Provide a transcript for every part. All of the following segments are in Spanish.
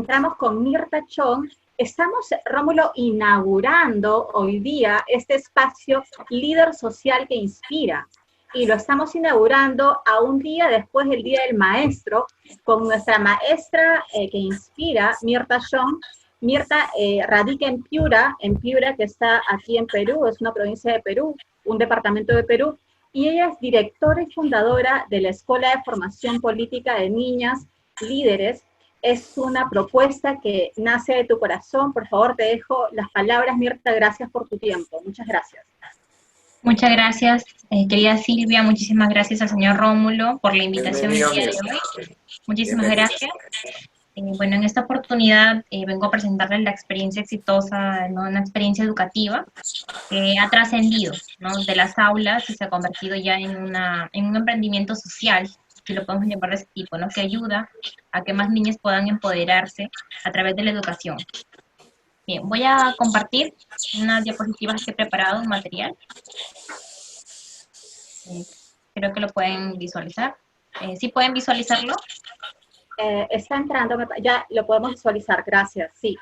encontramos con Mirta Chong. Estamos, Rómulo, inaugurando hoy día este espacio Líder Social que Inspira. Y lo estamos inaugurando a un día después del Día del Maestro, con nuestra maestra que inspira, Mirta Chong. Mirta radica en Piura, que está aquí en Perú, es una provincia de Perú, un departamento de Perú, y ella es directora y fundadora de la Escuela de Formación Política de Niñas Líderes. Es una propuesta que nace de tu corazón. Por favor, te dejo las palabras, Mirta. Gracias por tu tiempo. Muchas gracias. Muchas gracias, querida Silvia. Muchísimas gracias al señor Rómulo por la invitación el día de hoy. Muchísimas gracias. Bueno, en esta oportunidad vengo a presentarles la experiencia exitosa, ¿no? Una experiencia educativa que ha trascendido, ¿no? De las aulas y se ha convertido ya en un emprendimiento social, si lo podemos llamar de ese tipo, ¿no? Que ayuda a que más niños puedan empoderarse a través de la educación. Bien, voy a compartir unas diapositivas que he preparado, un material. Creo que lo pueden visualizar. ¿Sí pueden visualizarlo? Está entrando, ya lo podemos visualizar, gracias, sí.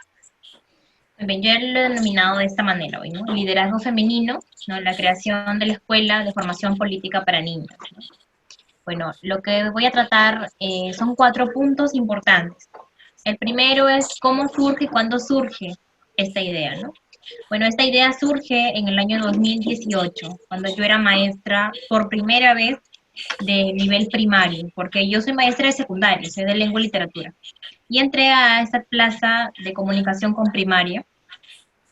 Bien, yo lo he denominado de esta manera hoy, ¿no? Liderazgo femenino, ¿no? La creación de la escuela de formación política para niños, ¿no? Bueno, lo que voy a tratar son 4 puntos importantes. El primero es cómo surge y cuándo surge esta idea, ¿no? Bueno, esta idea surge en el año 2018, cuando yo era maestra por primera vez de nivel primario, porque yo soy maestra de secundaria, soy de lengua y literatura. Y entré a esta plaza de comunicación con primaria,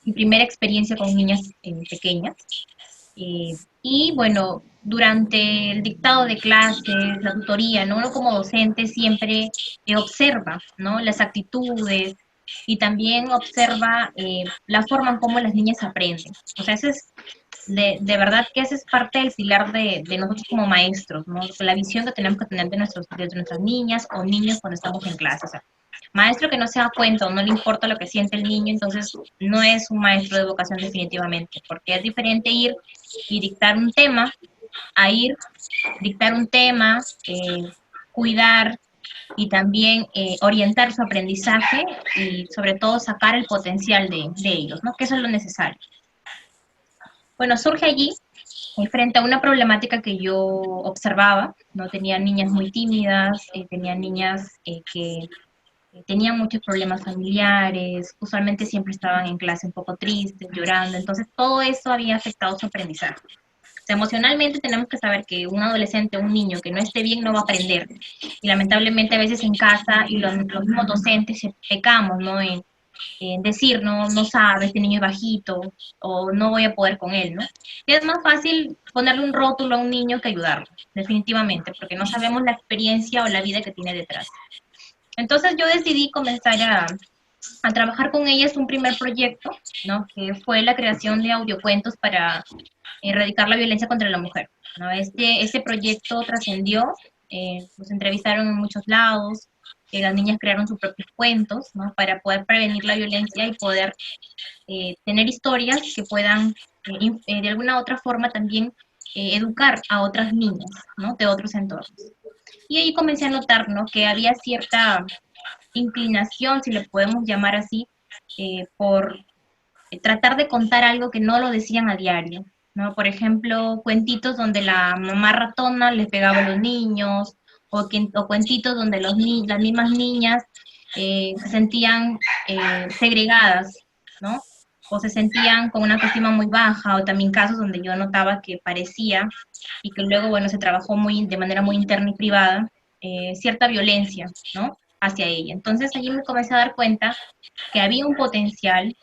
mi primera experiencia con niñas pequeñas. Y bueno, durante el dictado de clases, la tutoría, ¿no? Uno como docente siempre observa, ¿no? Las actitudes y también observa la forma en cómo las niñas aprenden. O sea, eso es de verdad que esa es parte del pilar de nosotros como maestros, ¿no? La visión que tenemos que tener de nuestras niñas o niños cuando estamos en clase. O sea, maestro que no se da cuenta o no le importa lo que siente el niño, entonces no es un maestro de educación definitivamente, porque es diferente ir y dictar un tema a ir, dictar un tema, cuidar y también orientar su aprendizaje y sobre todo sacar el potencial de ellos, ¿no? Que eso es lo necesario. Bueno, surge allí frente a una problemática que yo observaba, ¿no? Tenía niñas muy tímidas, tenía niñas que tenían muchos problemas familiares, usualmente siempre estaban en clase un poco tristes, llorando, entonces todo eso había afectado su aprendizaje. O sea, emocionalmente tenemos que saber que un adolescente o un niño que no esté bien no va a aprender. Y lamentablemente a veces en casa y los mismos docentes pecamos, ¿no? En decir, no sabe, este niño es bajito, o no voy a poder con él, ¿no? Y es más fácil ponerle un rótulo a un niño que ayudarlo, definitivamente, porque no sabemos la experiencia o la vida que tiene detrás. Entonces yo decidí comenzar a trabajar con ellas un primer proyecto, ¿no? Que fue la creación de audiocuentos para erradicar la violencia contra la mujer, ¿no? Este proyecto trascendió, nos entrevistaron en muchos lados, las niñas crearon sus propios cuentos, ¿no? Para poder prevenir la violencia y poder tener historias que puedan de alguna otra forma también educar a otras niñas, ¿no? De otros entornos. Y ahí comencé a notar, ¿no? Que había cierta inclinación, si le podemos llamar así, por tratar de contar algo que no lo decían a diario, ¿no? Por ejemplo, cuentitos donde la mamá ratona les pegaba a los niños, o cuentitos donde las mismas niñas se sentían segregadas, ¿no? O se sentían con una autoestima muy baja, o también casos donde yo notaba que parecía, y que luego, bueno, se trabajó de manera muy interna y privada, cierta violencia, ¿no? Hacia ella. Entonces allí me comencé a dar cuenta que había un potencial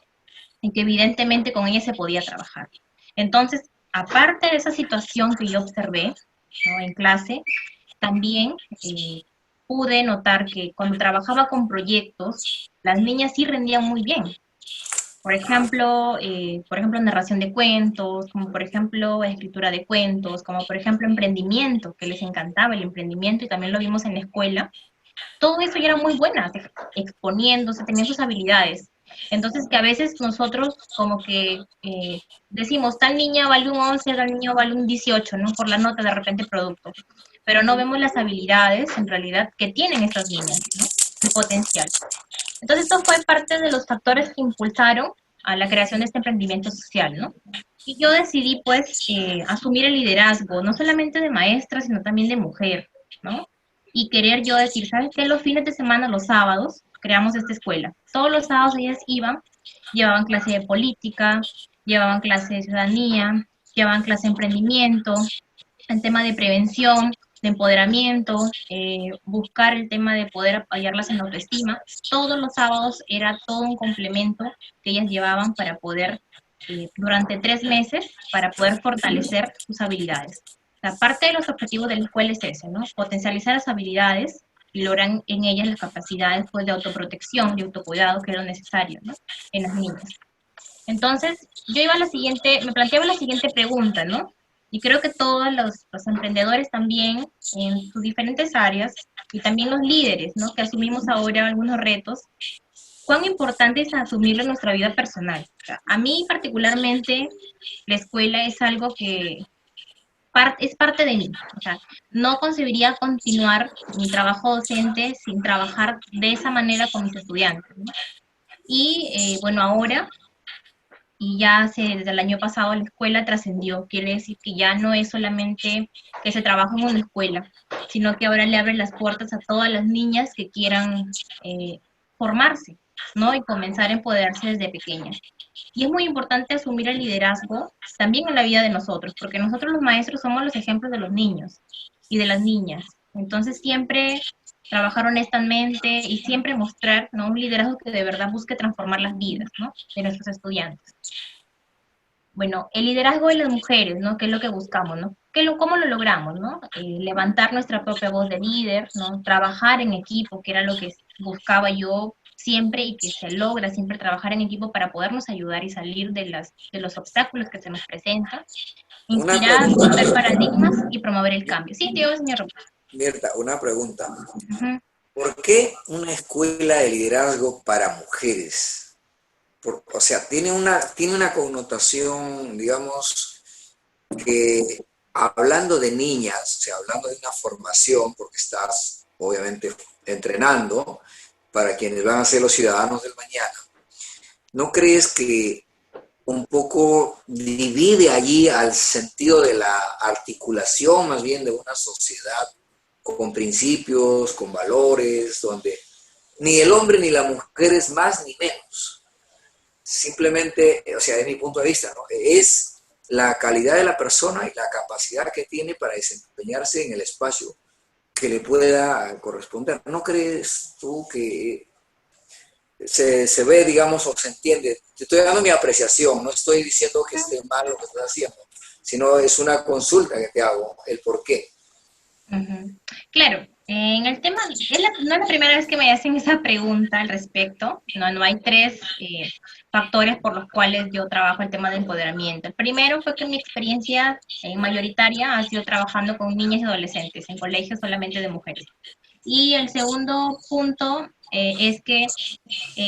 y que evidentemente con ella se podía trabajar. Entonces, aparte de esa situación que yo observé, ¿no? En clase, también pude notar que cuando trabajaba con proyectos, las niñas sí rendían muy bien. Por ejemplo, narración de cuentos, como por ejemplo, escritura de cuentos, como por ejemplo, emprendimiento, que les encantaba el emprendimiento y también lo vimos en la escuela. Todo eso ya era muy buena, exponiéndose, tenían sus habilidades. Entonces, que a veces nosotros como que decimos, tal niña vale un 11, tal niño vale un 18, ¿no? Por la nota de repente producto. Pero no vemos las habilidades, en realidad, que tienen estas niñas, ¿no? El potencial. Entonces, esto fue parte de los factores que impulsaron a la creación de este emprendimiento social, ¿no? Y yo decidí, pues, asumir el liderazgo, no solamente de maestra, sino también de mujer, ¿no? Y querer yo decir, ¿sabes qué? Los fines de semana, los sábados, creamos esta escuela. Todos los sábados ellas iban, llevaban clase de política, llevaban clase de ciudadanía, llevaban clase de emprendimiento, el tema de prevención, de empoderamiento, buscar el tema de poder apoyarlas en la autoestima. Todos los sábados era todo un complemento que ellas llevaban para poder, durante 3 meses, para poder fortalecer sus habilidades. La parte de los objetivos de la escuela es ese, ¿no? Potencializar las habilidades y logran en ellas las capacidades, pues, de autoprotección, de autocuidado que era necesario, ¿no? En las niñas. Entonces, yo iba a la siguiente, me planteaba la siguiente pregunta, ¿no? Y creo que todos los emprendedores también, en sus diferentes áreas, y también los líderes, ¿no? Que asumimos ahora algunos retos, ¿cuán importante es asumirlo en nuestra vida personal? O sea, a mí particularmente, la escuela es algo que es parte de mí. O sea, no concebiría continuar mi trabajo docente sin trabajar de esa manera con mis estudiantes, ¿no? Y bueno, ahora y ya desde el año pasado la escuela trascendió. Quiere decir que ya no es solamente que se trabaja en una escuela, sino que ahora le abre las puertas a todas las niñas que quieran formarse, ¿no? Y comenzar a empoderarse desde pequeñas. Y es muy importante asumir el liderazgo también en la vida de nosotros, porque nosotros los maestros somos los ejemplos de los niños y de las niñas. Entonces siempre trabajar honestamente y siempre mostrar, ¿no?, un liderazgo que de verdad busque transformar las vidas, ¿no?, de nuestros estudiantes. Bueno, el liderazgo de las mujeres, ¿no? ¿Qué es lo que buscamos, no? ¿Cómo lo logramos, no? Levantar nuestra propia voz de líder, ¿no? Trabajar en equipo, que era lo que buscaba yo siempre y que se logra siempre trabajar en equipo para podernos ayudar y salir de los obstáculos que se nos presentan. Una Inspirar, pregunta, romper paradigmas y promover el cambio. Sí, tío, señor. Mirta, una pregunta. Uh-huh. ¿Por qué una escuela de liderazgo para mujeres? O sea, tiene una connotación, digamos, que hablando de niñas, o sea, hablando de una formación, porque estás obviamente entrenando para quienes van a ser los ciudadanos del mañana, ¿no crees que un poco divide allí al sentido de la articulación más bien de una sociedad con principios, con valores, donde ni el hombre ni la mujer es más ni menos? Simplemente, o sea, desde mi punto de vista, ¿no? Es la calidad de la persona y la capacidad que tiene para desempeñarse en el espacio que le pueda corresponder. ¿No crees tú que se ve, digamos, o se entiende? Te estoy dando mi apreciación, no estoy diciendo que esté mal lo que estás haciendo, sino es una consulta que te hago, el por qué. Uh-huh. Claro, en el tema, no es la primera vez que me hacen esa pregunta al respecto. No hay tres factores por los cuales yo trabajo el tema de empoderamiento. El primero fue que mi experiencia mayoritaria ha sido trabajando con niñas y adolescentes en colegios solamente de mujeres. Y el segundo punto es que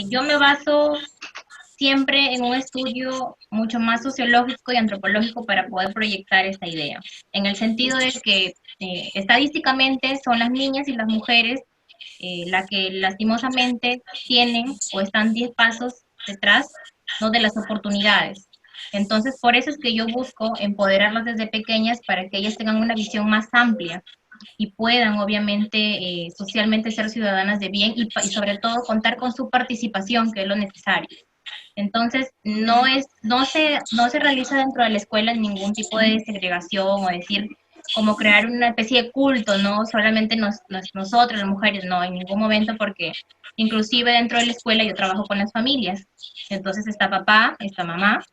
yo me baso siempre en un estudio mucho más sociológico y antropológico para poder proyectar esta idea, en el sentido de que estadísticamente son las niñas y las mujeres las que lastimosamente tienen o están 10 pasos detrás, ¿no?, de las oportunidades. Entonces, por eso es que yo busco empoderarlas desde pequeñas para que ellas tengan una visión más amplia y puedan, obviamente, socialmente ser ciudadanas de bien y sobre todo contar con su participación, que es lo necesario. Entonces, no se realiza dentro de la escuela ningún tipo de segregación o decir, como crear una especie de culto, ¿no? Solamente nosotros, las mujeres, no, en ningún momento, porque inclusive dentro de la escuela yo trabajo con las familias. Entonces está papá, está mamá,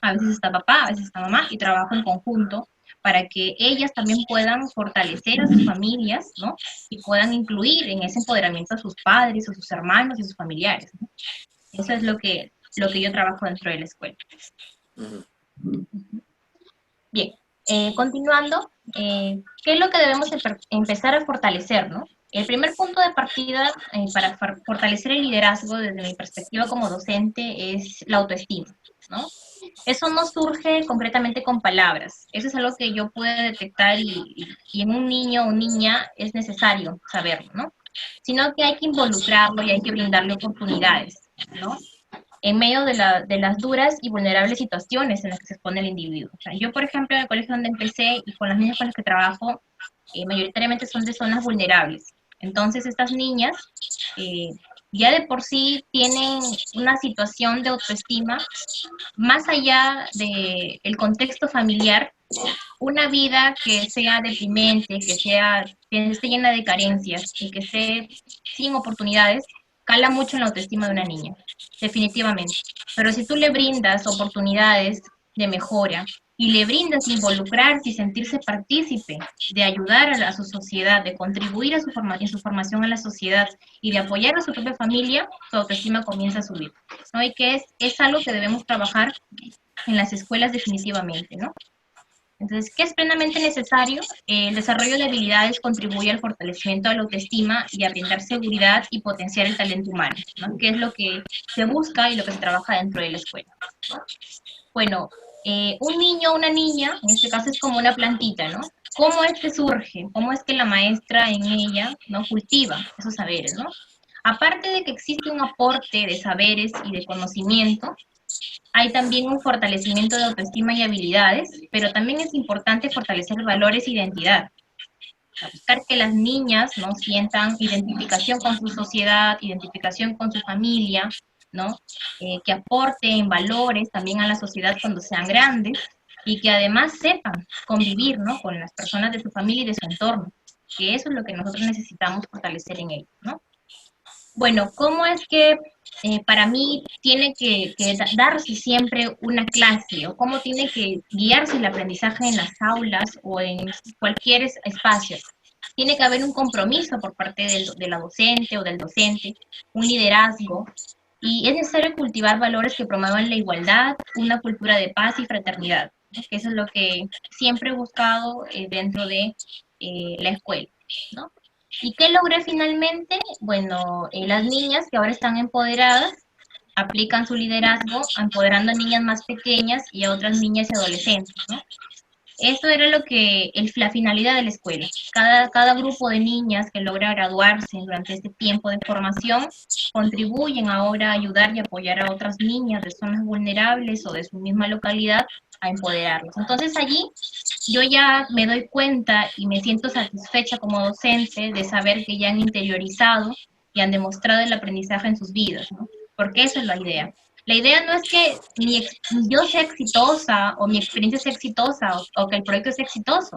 a veces está papá, a veces está mamá, y trabajo en conjunto para que ellas también puedan fortalecer a sus familias, ¿no? Y puedan incluir en ese empoderamiento a sus padres, a sus hermanos y sus familiares, ¿no? Eso es lo que yo trabajo dentro de la escuela. Uh-huh. Bien, continuando, ¿qué es lo que debemos empezar a fortalecer, no? El primer punto de partida para fortalecer el liderazgo desde mi perspectiva como docente es la autoestima, ¿no? Eso no surge concretamente con palabras, eso es algo que yo puedo detectar y en un niño o niña es necesario saberlo, ¿no? sino que hay que involucrarlo y hay que brindarle oportunidades, ¿no? En medio de las duras y vulnerables situaciones en las que se expone el individuo. O sea, yo, por ejemplo, en el colegio donde empecé y con las niñas con las que trabajo, mayoritariamente son de zonas vulnerables. Entonces, estas niñas eh, ya de por sí tienen una situación de autoestima más allá del contexto familiar, una vida que sea deprimente, que esté llena de carencias y que esté sin oportunidades, cala mucho en la autoestima de una niña, definitivamente. Pero si tú le brindas oportunidades de mejora y le brindas involucrarse y sentirse partícipe, de ayudar a su sociedad, de contribuir a en su formación en la sociedad y de apoyar a su propia familia, su autoestima comienza a subir, ¿no? Y que es algo que debemos trabajar en las escuelas definitivamente, ¿no? Entonces, ¿qué es plenamente necesario? El desarrollo de habilidades contribuye al fortalecimiento de la autoestima y a brindar seguridad y potenciar el talento humano, ¿no? Que es lo que se busca y lo que se trabaja dentro de la escuela. Bueno, un niño o una niña, en este caso es como una plantita, ¿no? ¿Cómo es que surge? ¿Cómo es que la maestra en ella, ¿no?, cultiva esos saberes, ¿no? Aparte de que existe un aporte de saberes y de conocimiento, hay también un fortalecimiento de autoestima y habilidades, pero también es importante fortalecer valores e identidad. Buscar que las niñas, ¿no?, sientan identificación con su sociedad, identificación con su familia, ¿no? Que aporten valores también a la sociedad cuando sean grandes y que además sepan convivir, ¿no?, con las personas de su familia y de su entorno, que eso es lo que nosotros necesitamos fortalecer en ellos, ¿no? Bueno, ¿cómo es que para mí tiene que darse siempre una clase o cómo tiene que guiarse el aprendizaje en las aulas o en cualquier espacio? Tiene que haber un compromiso por parte de la docente o del docente, un liderazgo, y es necesario cultivar valores que promuevan la igualdad, una cultura de paz y fraternidad, ¿no? Que eso es lo que siempre he buscado dentro de la escuela, ¿no? ¿Y qué logré finalmente? Bueno, las niñas que ahora están empoderadas aplican su liderazgo empoderando a niñas más pequeñas y a otras niñas y adolescentes, ¿no? Eso era lo que la finalidad de la escuela. Cada grupo de niñas que logra graduarse durante este tiempo de formación contribuyen ahora a ayudar y apoyar a otras niñas de zonas vulnerables o de su misma localidad a empoderarlas. Entonces allí yo ya me doy cuenta y me siento satisfecha como docente de saber que ya han interiorizado y han demostrado el aprendizaje en sus vidas, ¿no? Porque esa es la idea. La idea no es que yo sea exitosa o mi experiencia sea exitosa o que el proyecto sea exitoso,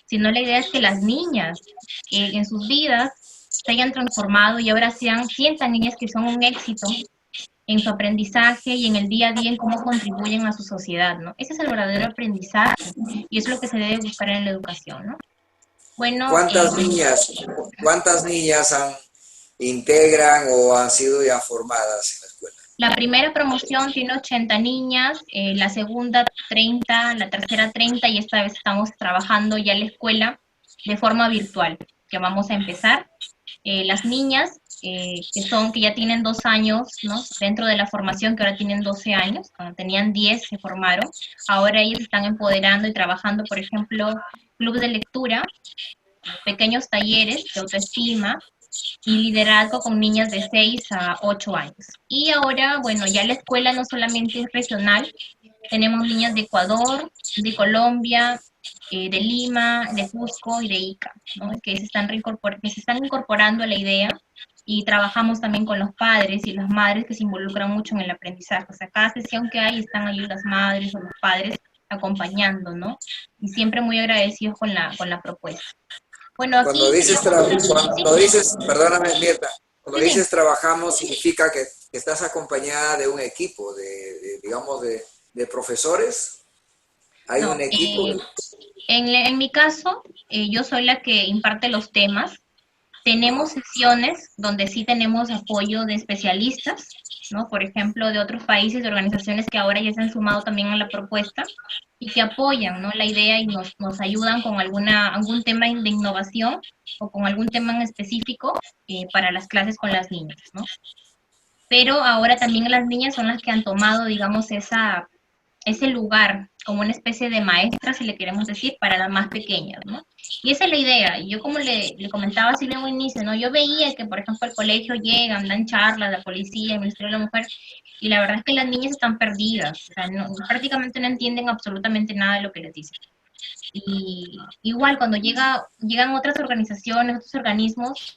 sino la idea es que las niñas en sus vidas se hayan transformado y ahora sientan ellas que son un éxito en su aprendizaje y en el día a día en cómo contribuyen a su sociedad, ¿no? Ese es el verdadero aprendizaje y es lo que se debe buscar en la educación, ¿no? Bueno, ¿Cuántas niñas integran o han sido ya formadas en la escuela? La primera promoción tiene 80 niñas, la segunda 30, la tercera 30 y esta vez estamos trabajando ya en la escuela de forma virtual, que vamos a empezar. Las niñas que ya tienen 2 años, ¿no?, dentro de la formación, que ahora tienen 12 años, cuando tenían 10 se formaron, ahora ellas están empoderando y trabajando, por ejemplo, clubes de lectura, pequeños talleres de autoestima, y liderazgo con niñas de 6 a 8 años. Y ahora, bueno, ya la escuela no solamente es regional, tenemos niñas de Ecuador, de Colombia, de Lima, de Cusco y de Ica, ¿no?, que se están incorporando a la idea y trabajamos también con los padres y las madres que se involucran mucho en el aprendizaje. O sea, cada sesión que hay están ahí las madres o los padres acompañando, ¿no? Y siempre muy agradecidos con la propuesta. Bueno, aquí... Perdóname, Mirta, cuando Sí, sí. dices trabajamos, significa que estás acompañada de un equipo, digamos, de profesores. ¿Hay No, un equipo? en mi caso, yo soy la que imparte los temas. Tenemos sesiones donde sí tenemos apoyo de especialistas, ¿no? Por ejemplo, de otros países, de organizaciones que ahora ya se han sumado también a la propuesta y que apoyan, ¿no?, la idea y nos ayudan con algún tema de innovación o con algún tema en específico para las clases con las niñas, ¿no? Pero ahora también las niñas son las que han tomado, digamos, ese lugar como una especie de maestra, si le queremos decir, para las más pequeñas, ¿no? Y esa es la idea. Y yo como le comentaba así en un inicio, ¿no? Yo veía que, por ejemplo, al colegio llegan, dan charlas, la policía, el Ministerio de la Mujer, y la verdad es que las niñas están perdidas, o sea, prácticamente no entienden absolutamente nada de lo que les dicen. Y igual cuando llegan otras organizaciones, otros organismos,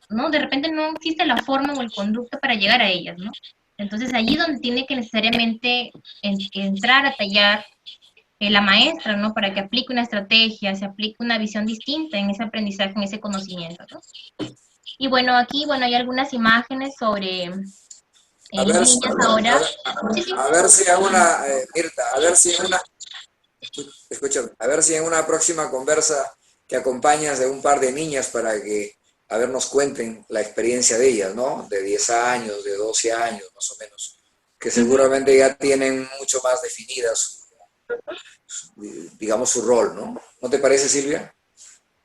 ¿no? De repente no existe la forma o el conducto para llegar a ellas, ¿no? Entonces allí donde tiene que necesariamente entrar a tallar la maestra, ¿no? Para que aplique una estrategia, se aplique una visión distinta en ese aprendizaje, en ese conocimiento, ¿no? Y bueno, aquí, bueno, hay algunas imágenes sobre A ver, las niñas ahora. Sí, sí. a ver si en una, Mirta, a ver si en una, escúchame, a ver si en una próxima conversa te acompañas de un par de niñas para que, a ver, nos cuenten la experiencia de ellas, ¿no? De 10 años, de 12 años, más o menos, que seguramente ya tienen mucho más definida digamos, su rol, ¿no? ¿No te parece, Silvia?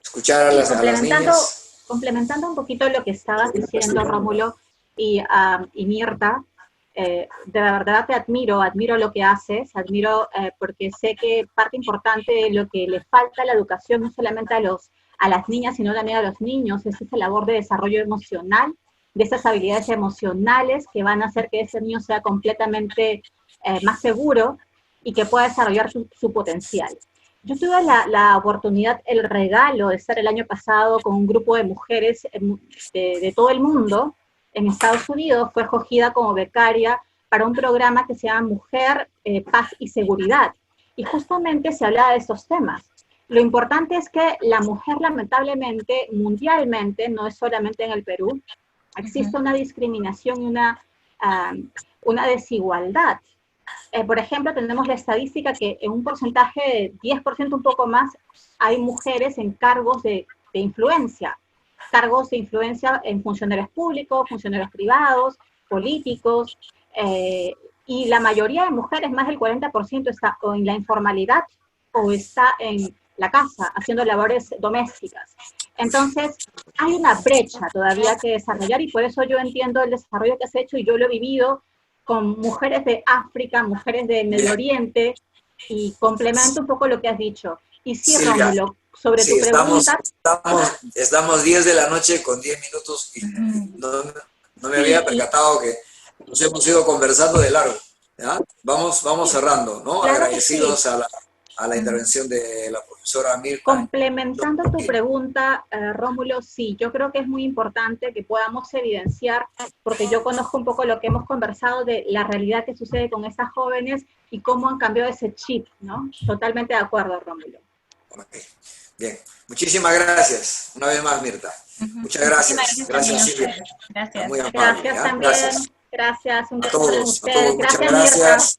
Escuchar Sí, a las niñas. complementando un poquito lo que estabas diciendo, Rómulo y Mirta, de verdad te admiro lo que haces, porque sé que parte importante de lo que le falta a la educación, no solamente a las niñas, sino también a los niños, es esa labor de desarrollo emocional, de esas habilidades emocionales que van a hacer que ese niño sea completamente más seguro y que pueda desarrollar su potencial. Yo tuve la oportunidad, el regalo de estar el año pasado con un grupo de mujeres de todo el mundo en Estados Unidos. Fue escogida como becaria para un programa que se llama Mujer, Paz y Seguridad. Y justamente se hablaba de estos temas. Lo importante es que la mujer, lamentablemente, mundialmente, no es solamente en el Perú, existe una discriminación y una desigualdad. Por ejemplo, tenemos la estadística que en un porcentaje de 10%, un poco más, hay mujeres en cargos de influencia en funcionarios públicos, funcionarios privados, políticos, y la mayoría de mujeres, más del 40%, está o en la informalidad o está en la casa haciendo labores domésticas. Entonces, hay una brecha todavía que desarrollar y por eso yo entiendo el desarrollo que has hecho y yo lo he vivido con mujeres de África, mujeres de Medio Oriente, y complemento un poco lo que has dicho. Y sí, Silvia, Rómulo, sobre sí, tu pregunta. estamos 10 de la noche con 10 minutos y no me había percatado que nos hemos ido conversando de largo. ¿Ya? Vamos cerrando, ¿no? Claro que Agradecidos sí. a la intervención de la profesora Mirta. Complementando tu pregunta, Rómulo, sí, yo creo que es muy importante que podamos evidenciar, porque yo conozco un poco lo que hemos conversado de la realidad que sucede con estas jóvenes y cómo han cambiado ese chip, ¿no? Totalmente de acuerdo, Rómulo. Okay. Bien, muchísimas gracias. Una vez más, Mirta. Muchas gracias. Gracias, Silvia. Gracias. Muy amable. Gracias ¿ya? también. Gracias. Gracias. Un A gusto con todos, ustedes. muchas Gracias, Mirta. gracias.